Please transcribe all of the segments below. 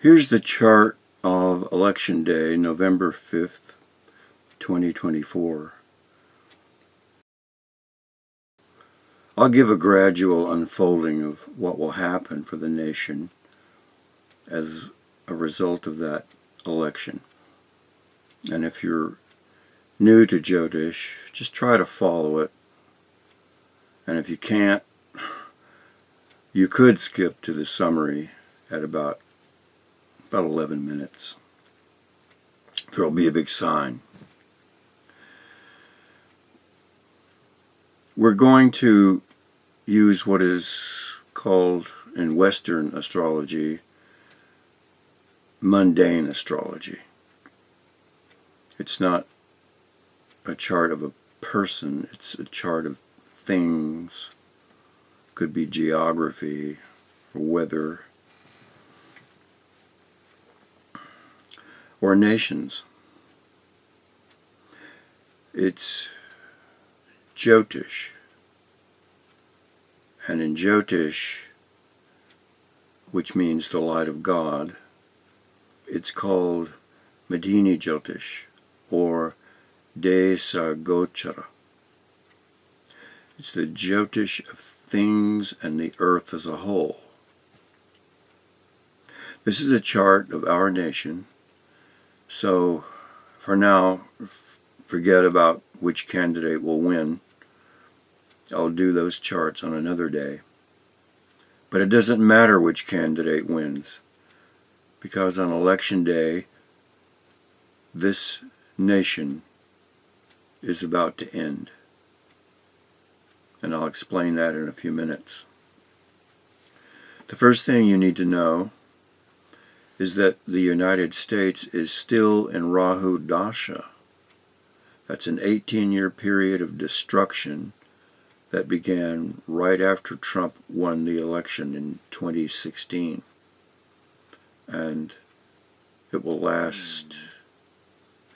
Here's the chart of Election Day, November 5th, 2024. I'll give a gradual unfolding of what will happen for the nation as a result of that election. And if you're new to Jyotish, just try to follow it. And if you can't, you could skip to the summary at about 11 minutes. There'll be a big sign. We're going to use what is called in Western astrology mundane astrology. It's not a chart of a person, it's a chart of things. Could be geography, or weather, or nations. It's Jyotish. And in Jyotish, which means the light of God, it's called Medini Jyotish, or Desa Gochara. It's the Jyotish of things and the earth as a whole. This is a chart of our nation, so for now, forget about which candidate will win. I'll do those charts on another day. But it doesn't matter which candidate wins, because on election day, this nation is about to end. And I'll explain that in a few minutes. The first thing you need to know is that the United States is still in Rahu Dasha. That's an 18-year period of destruction that began right after Trump won the election in 2016. And it will last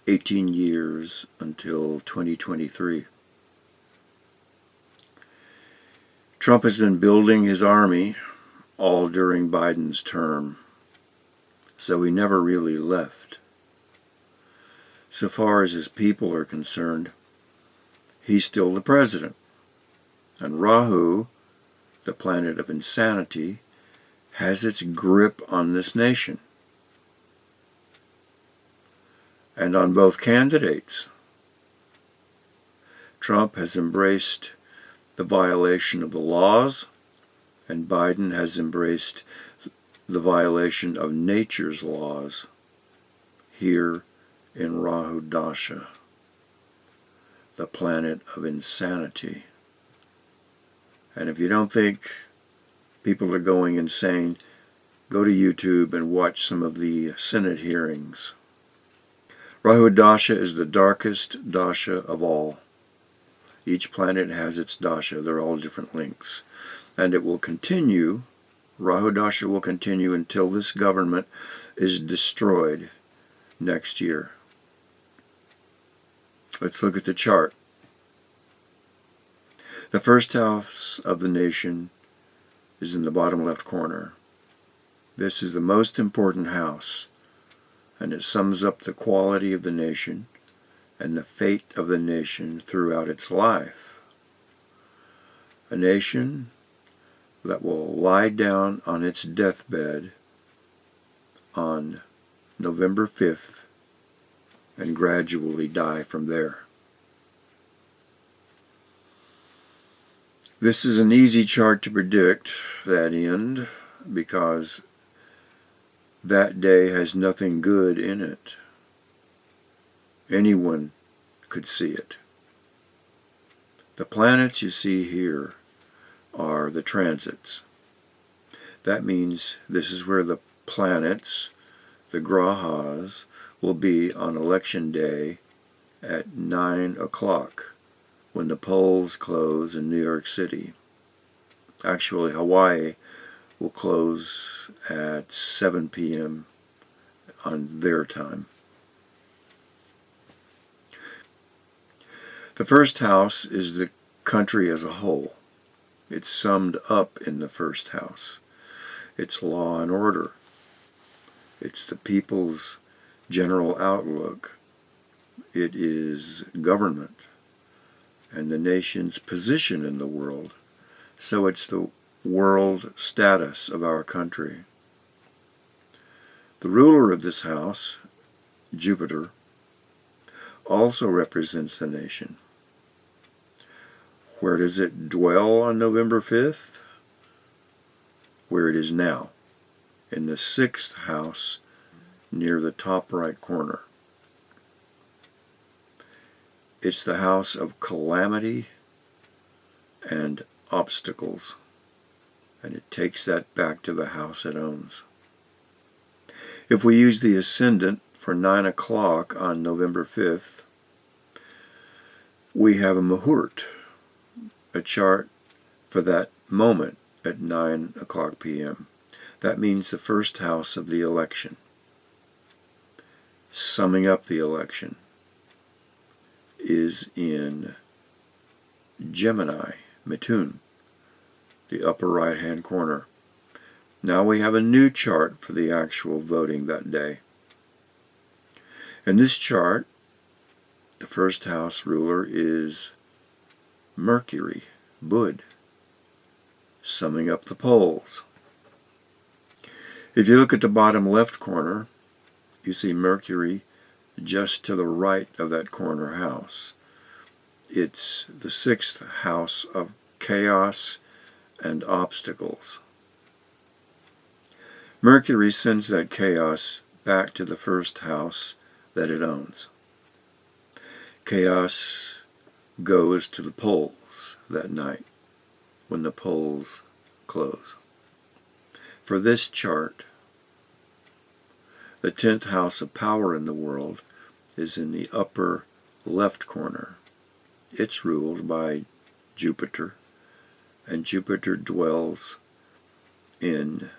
18 years until 2023. Trump has been building his army all during Biden's term, so he never really left. So far as his people are concerned, he's still the president. And Rahu, the planet of insanity, has its grip on this nation. And on both candidates. Trump has embraced the violation of the laws, and Biden has embraced the violation of nature's laws here in Rahu Dasha, the planet of insanity. And if you don't think people are going insane, go to YouTube and watch some of the Senate hearings. Rahu Dasha is the darkest Dasha of all. Each planet has its Dasha. They're all different links. And it will continue, Rahu Dasha will continue until this government is destroyed next year. Let's look at the chart. The first house of the nation is in the bottom left corner. This is the most important house, and it sums up the quality of the nation and the fate of the nation throughout its life. A nation that will lie down on its deathbed on November 5th and gradually die from there. This is an easy chart to predict, that end, because that day has nothing good in it. Anyone could see it. The planets you see here are the transits. That means this is where the planets, the grahas, will be on election day at 9 o'clock when the polls close in New York City. Actually, Hawaii will close at 7 p.m. on their time. The first house is the country as a whole. It's summed up in the first house. It's law and order. It's the people's general outlook. It is government and the nation's position in the world. So it's the world status of our country. The ruler of this house, Jupiter, also represents the nation. Where does it dwell on November 5th? Where it is now, in the 6th house near the top right corner. It's the house of calamity and obstacles, and it takes that back to the house it owns. If we use the ascendant for 9 o'clock on November 5th, we have a muhurt, a chart for that moment at 9 o'clock p.m. That means the first house of the election. Summing up the election is in Gemini, Mithun, the upper right-hand corner. Now we have a new chart for the actual voting that day. In this chart, the first house ruler is Mercury, Bud, summing up the polls. If you look at the bottom left corner, you see Mercury just to the right of that corner house. It's the 6th house of chaos and obstacles. Mercury sends that chaos back to the first house that it owns. Chaos goes to the polls that night when the polls close. For this chart, the 10th house of power in the world is in the upper left corner. It's ruled by Jupiter, and Jupiter dwells in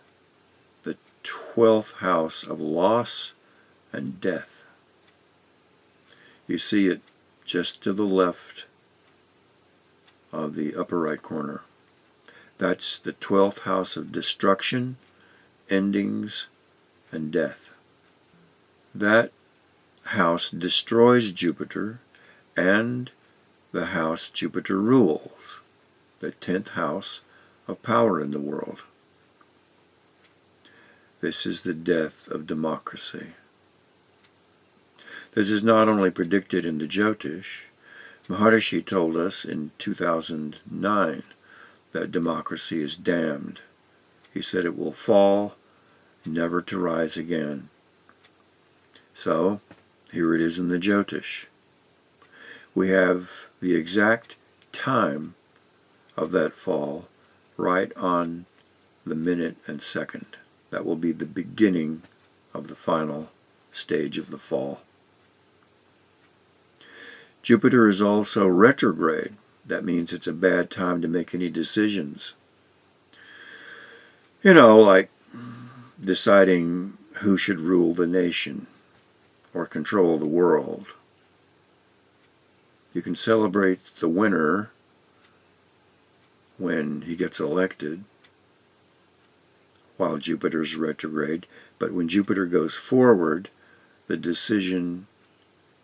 the 12th house of loss and death. You see it just to the left of the upper right corner. That's the 12th house of destruction, endings, and death. That house destroys Jupiter and the house Jupiter rules, the 10th house of power in the world. This is the death of democracy. This is not only predicted in the Jyotish. Maharishi told us in 2009 that democracy is damned. He said it will fall, never to rise again. So, here it is in the Jyotish. We have the exact time of that fall right on the minute and second. That will be the beginning of the final stage of the fall. Jupiter is also retrograde. That means it's a bad time to make any decisions. You know, like deciding who should rule the nation or control the world. You can celebrate the winner when he gets elected while Jupiter's retrograde, but when Jupiter goes forward, the decision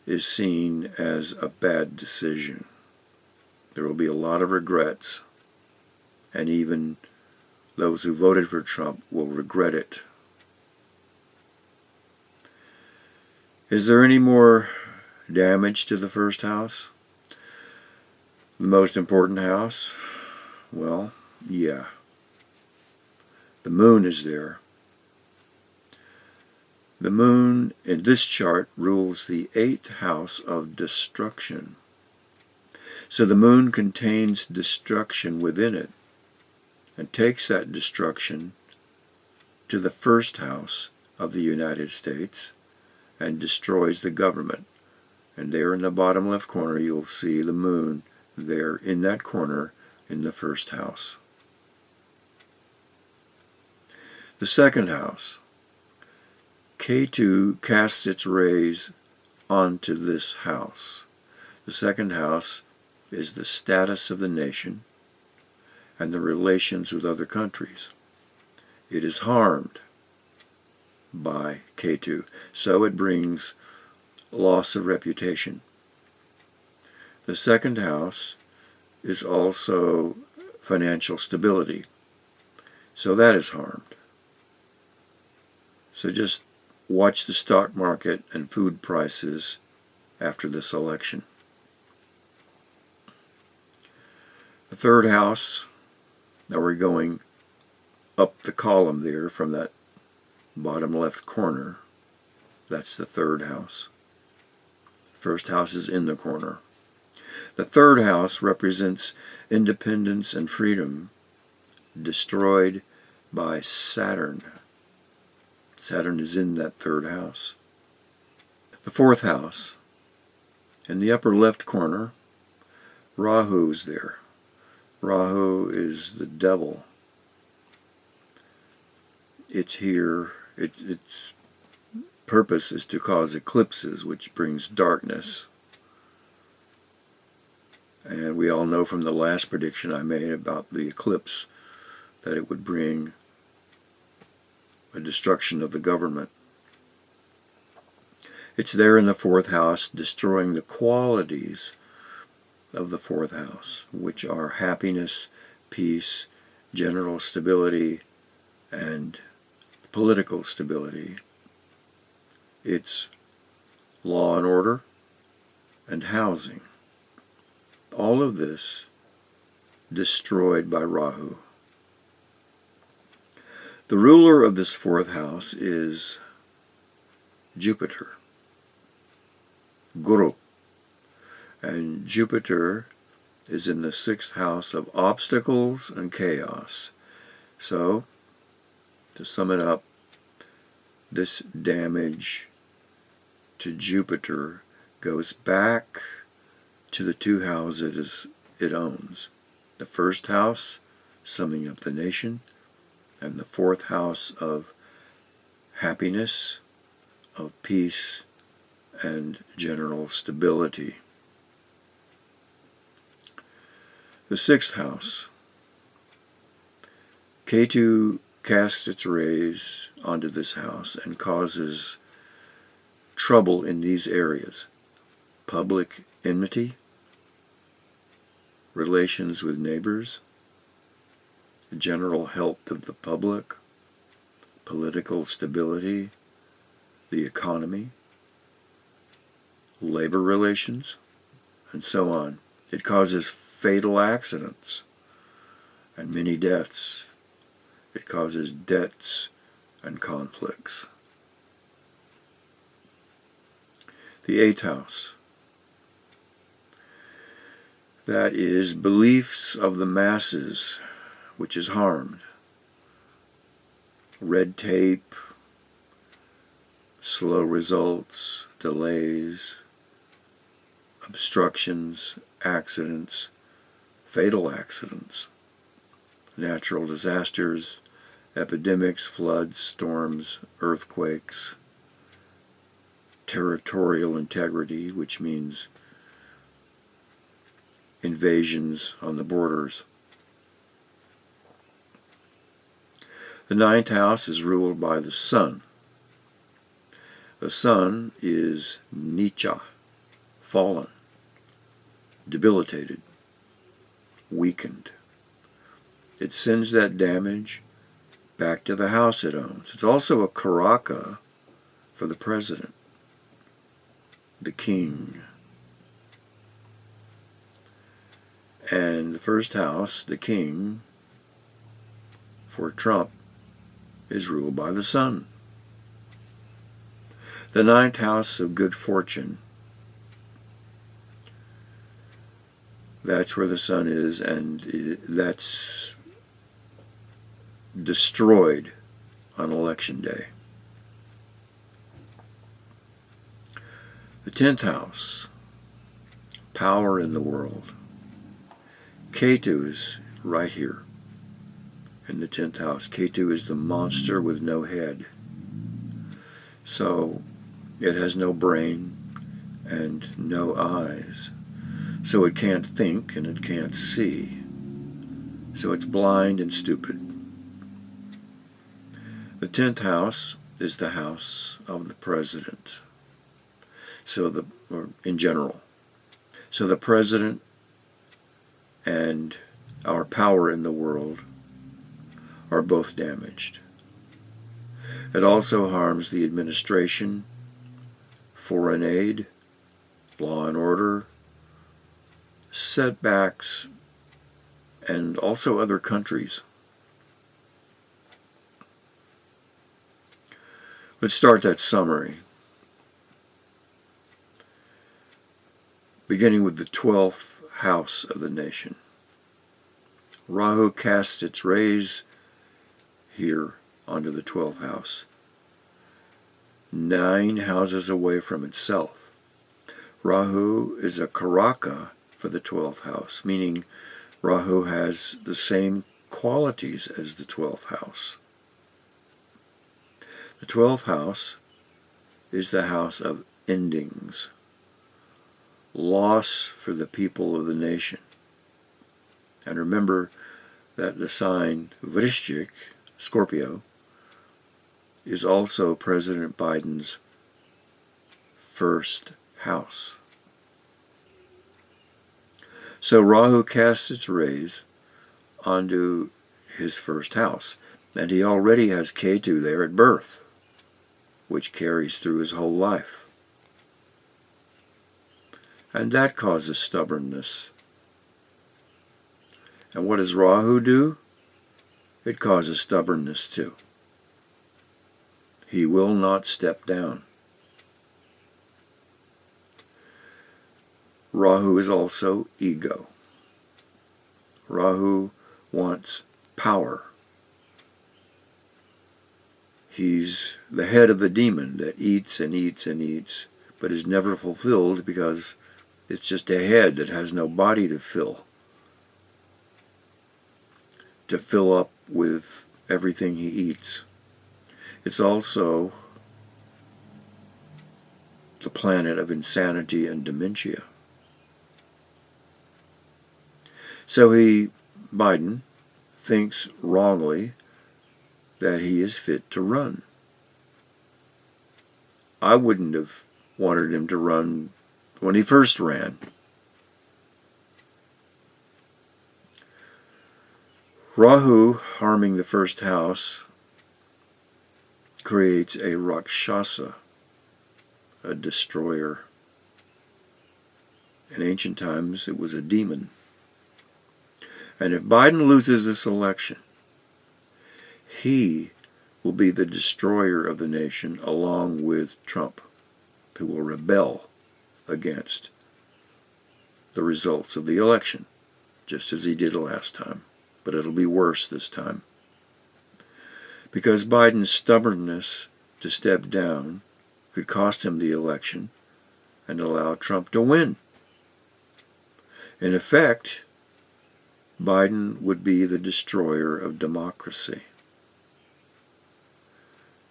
is seen as a bad decision. There will be a lot of regrets, and even those who voted for Trump will regret it. Is there any more damage to the first house? The most important house? Well, yeah. The moon is there. The moon in this chart rules the 8th house of destruction. So the moon contains destruction within it and takes that destruction to the first house of the United States and destroys the government. And there in the bottom left corner you'll see the moon there in that corner in the first house. The second house. Ketu casts its rays onto this house. The second house is the status of the nation and the relations with other countries. It is harmed by Ketu. So it brings loss of reputation. The second house is also financial stability. So that is harmed. So just watch the stock market and food prices after this election. The third house, now we're going up the column there from that bottom left corner. That's the third house. First house is in the corner. The third house represents independence and freedom, destroyed by Saturn. Saturn is in that third house. The fourth house, in the upper left corner, Rahu is there. Rahu is the devil. It's here. Its purpose is to cause eclipses, which brings darkness. And we all know from the last prediction I made about the eclipse that it would bring a destruction of the government. It's there in the fourth house, destroying the qualities of the fourth house, which are happiness, peace, general stability, and political stability. It's law and order and housing. All of this destroyed by Rahu. The ruler of this fourth house is Jupiter, Guru. And Jupiter is in the sixth house of obstacles and chaos. So, to sum it up, this damage to Jupiter goes back to the two houses it owns. The first house, summing up the nation, and the fourth house of happiness, of peace, and general stability. The sixth house. Ketu casts its rays onto this house and causes trouble in these areas: public enmity, relations with neighbors, general health of the public, political stability, the economy, labor relations, and so on. It causes fatal accidents and many deaths. It causes debts and conflicts. The eighth house. That is beliefs of the masses, which is harmed. Red tape, slow results, delays, obstructions, accidents, fatal accidents, natural disasters, epidemics, floods, storms, earthquakes, territorial integrity, which means invasions on the borders. The ninth house is ruled by the sun. The sun is Nicha, fallen, debilitated, weakened. It sends that damage back to the house it owns. It's also a karaka for the president, the king. And the first house, the king, for Trump, is ruled by the sun. The ninth house of good fortune, that's where the sun is, and that's destroyed on election day. The 10th house, power in the world. Ketu is right here in the 10th house. Ketu is the monster with no head. So it has no brain and no eyes. So it can't think and it can't see. So it's blind and stupid. The 10th house is the house of the president. Or in general. So the president and our power in the world are both damaged. It also harms the administration, foreign aid, law and order, setbacks, and also other countries. Let's start that summary. Beginning with the 12th house of the nation. Rahu casts its rays here onto the 12th house, 9 houses away from itself. Rahu is a karaka for the 12th house, meaning Rahu has the same qualities as the 12th house. The 12th house is the house of endings, loss for the people of the nation. And remember that the sign Vrishchik, Scorpio, is also President Biden's first house. So Rahu casts its rays onto his first house, and he already has Ketu there at birth, which carries through his whole life. And that causes stubbornness. And what does Rahu do? It causes stubbornness too. He will not step down. Rahu is also ego. Rahu wants power. He's the head of the demon that eats and eats and eats, but is never fulfilled because it's just a head that has no body to fill up with everything he eats. It's also the planet of insanity and dementia. So Biden, thinks wrongly that he is fit to run. I wouldn't have wanted him to run when he first ran. Rahu, harming the first house, creates a Rakshasa, a destroyer. In ancient times, it was a demon. And if Biden loses this election, he will be the destroyer of the nation along with Trump, who will rebel against the results of the election, just as he did last time. But it'll be worse this time. Because Biden's stubbornness to step down could cost him the election and allow Trump to win. In effect, Biden would be the destroyer of democracy.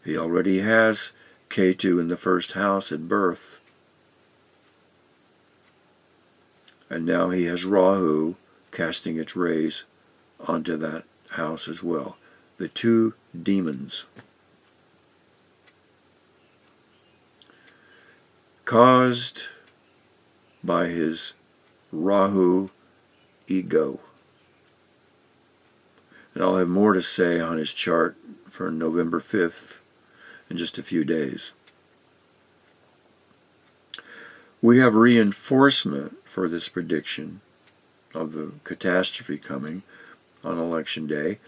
He already has Ketu in the first house at birth. And now he has Rahu casting its rays onto that house as well. The two demons. Caused by his Rahu ego. And I'll have more to say on his chart for November 5th in just a few days. We have reinforcement for this prediction of the catastrophe coming on election day.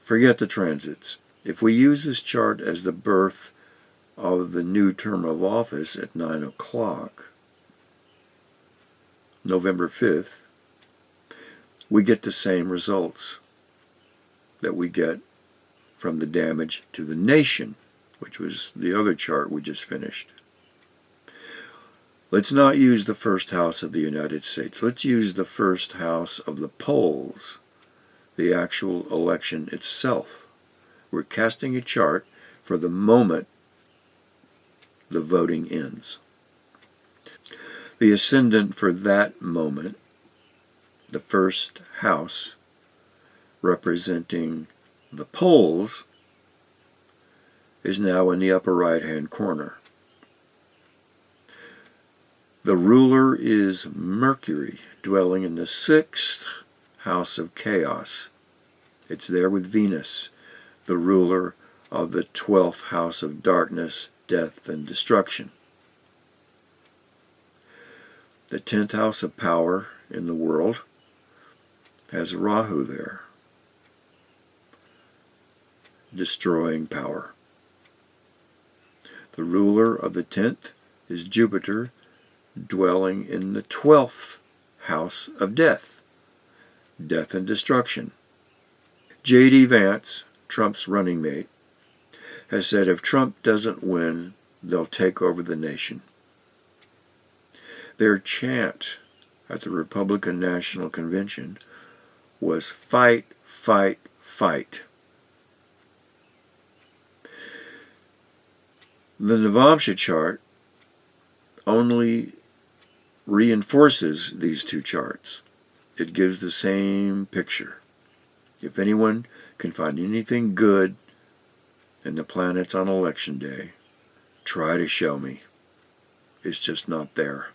Forget the transits. If we use this chart as the birth of the new term of office at 9 o'clock, November 5th, we get the same results that we get from the damage to the nation, which was the other chart we just finished. Let's not use the first house of the United States. Let's use the first house of the polls, the actual election itself. We're casting a chart for the moment the voting ends. The ascendant for that moment, the first house, representing the polls, is now in the upper right-hand corner. The ruler is Mercury, dwelling in the 6th house of chaos. It's there with Venus, the ruler of the 12th house of darkness, death, and destruction. The 10th house of power in the world has Rahu there, destroying power. The ruler of the 10th is Jupiter, dwelling in the 12th house of death, death and destruction. J.D. Vance, Trump's running mate, has said if Trump doesn't win, they'll take over the nation. Their chant at the Republican National Convention was fight, fight, fight. The Navamsha chart only reinforces these two charts. It gives the same picture. If anyone can find anything good in the planets on election day, try to show me. It's just not there.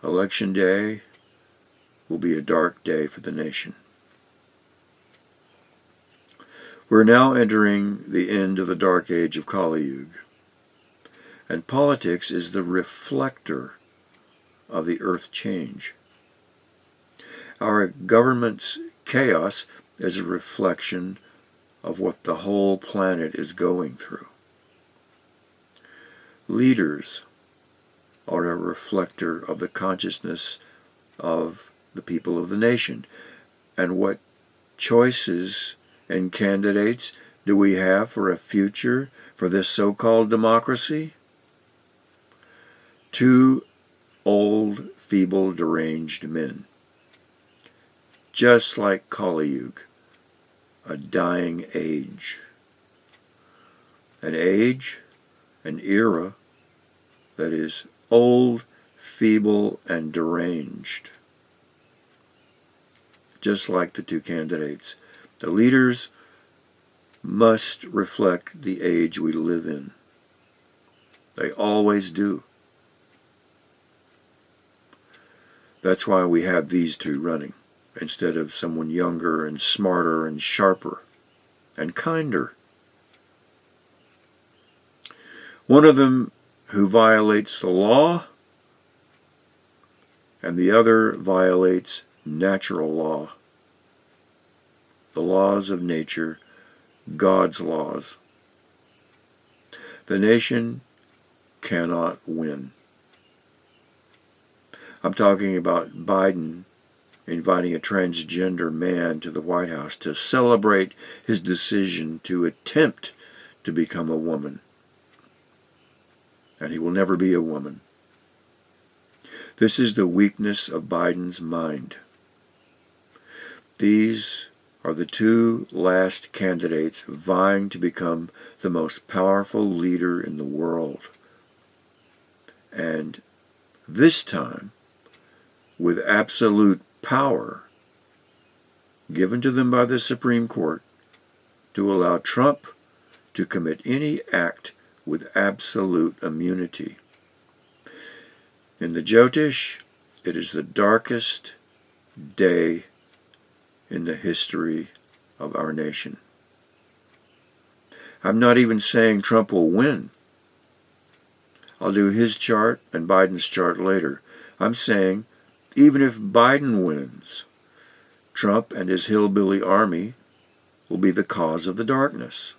Election day will be a dark day for the nation. We're now entering the end of the dark age of Kali Yuga, and politics is the reflector of the earth change. Our government's chaos is a reflection of what the whole planet is going through. Leaders are a reflector of the consciousness of the people of the nation. And what choices and candidates do we have for a future for this so-called democracy? 2 old, feeble, deranged men. Just like Kali Yuga, a dying age. An age, an era that is old, feeble, and deranged. Just like the 2 candidates. The leaders must reflect the age we live in. They always do. That's why we have these 2 running, instead of someone younger and smarter and sharper and kinder. One of them who violates the law, and the other violates natural law. The laws of nature, God's laws. The nation cannot win. I'm talking about Biden inviting a transgender man to the White House to celebrate his decision to attempt to become a woman. And he will never be a woman. This is the weakness of Biden's mind. These are the 2 last candidates vying to become the most powerful leader in the world. And this time, with absolute power given to them by the Supreme Court to allow Trump to commit any act with absolute immunity. In the Jyotish, it is the darkest day in the history of our nation. I'm not even saying Trump will win. I'll do his chart and Biden's chart later. I'm saying even if Biden wins, Trump and his hillbilly army will be the cause of the darkness.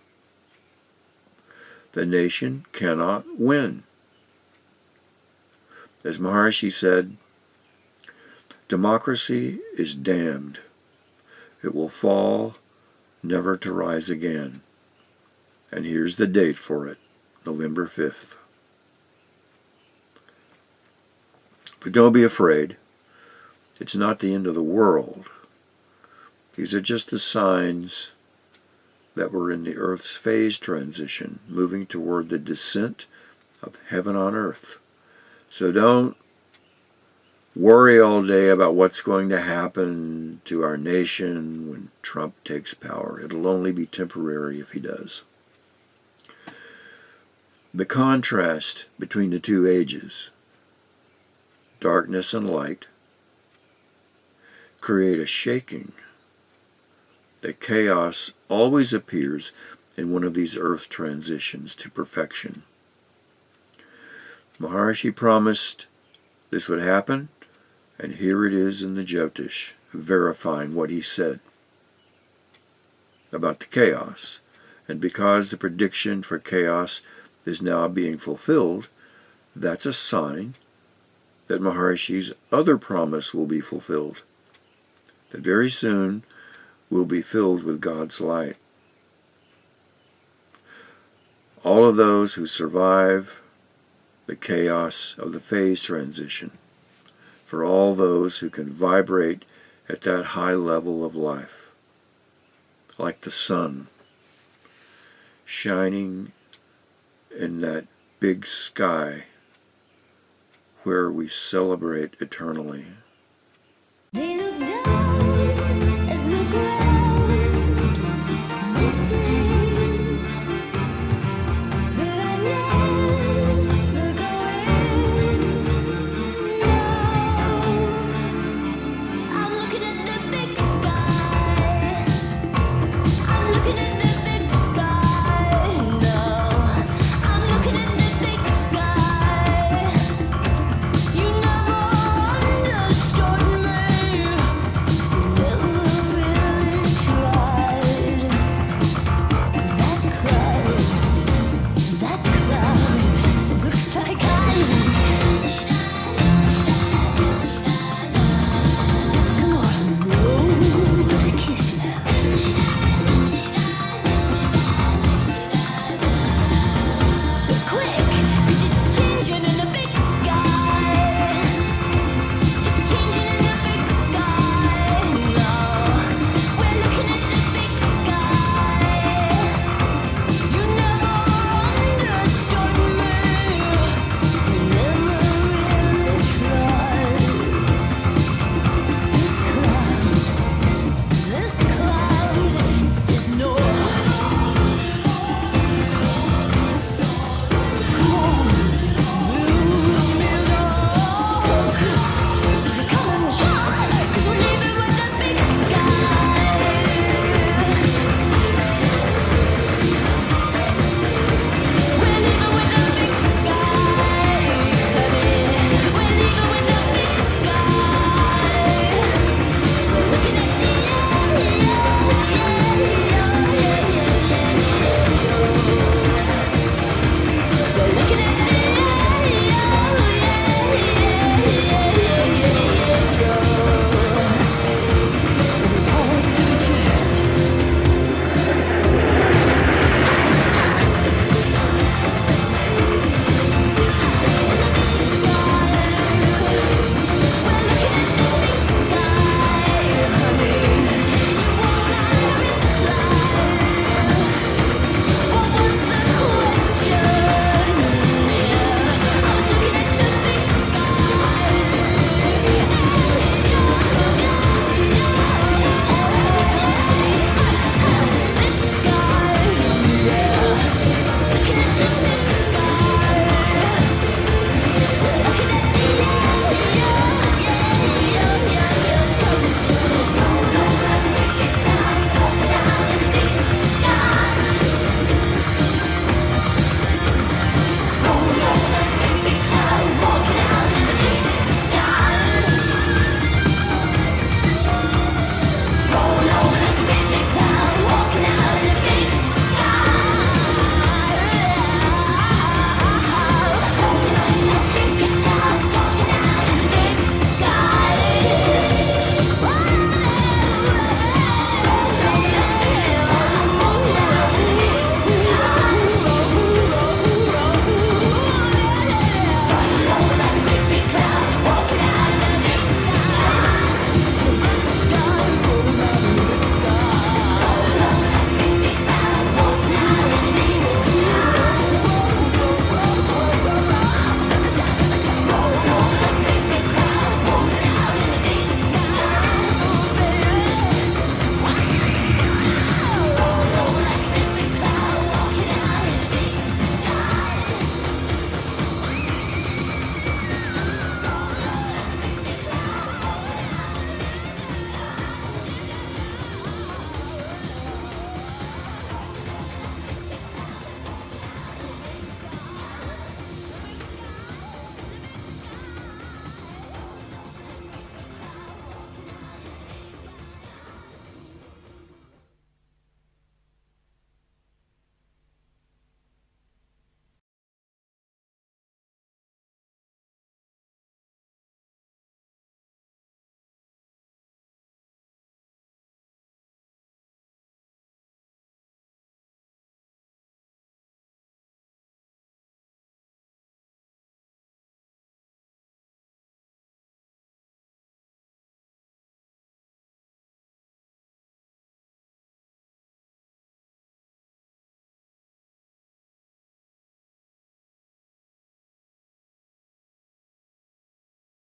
The nation cannot win. As Maharishi said, democracy is damned. It will fall, never to rise again. And here's the date for it, November 5th. But don't be afraid. It's not the end of the world. These are just the signs that we're in the Earth's phase transition, moving toward the descent of heaven on earth. So don't worry all day about what's going to happen to our nation when Trump takes power. It'll only be temporary if he does. The contrast between the two ages, darkness and light, create a shaking. That chaos always appears in one of these earth transitions to perfection. Maharishi promised this would happen, and here it is in the Jyotish, verifying what he said about the chaos. And because the prediction for chaos is now being fulfilled, that's a sign that Maharishi's other promise will be fulfilled. That very soon will be filled with God's light. All of those who survive the chaos of the phase transition, for all those who can vibrate at that high level of life, like the sun, shining in that big sky where we celebrate eternally.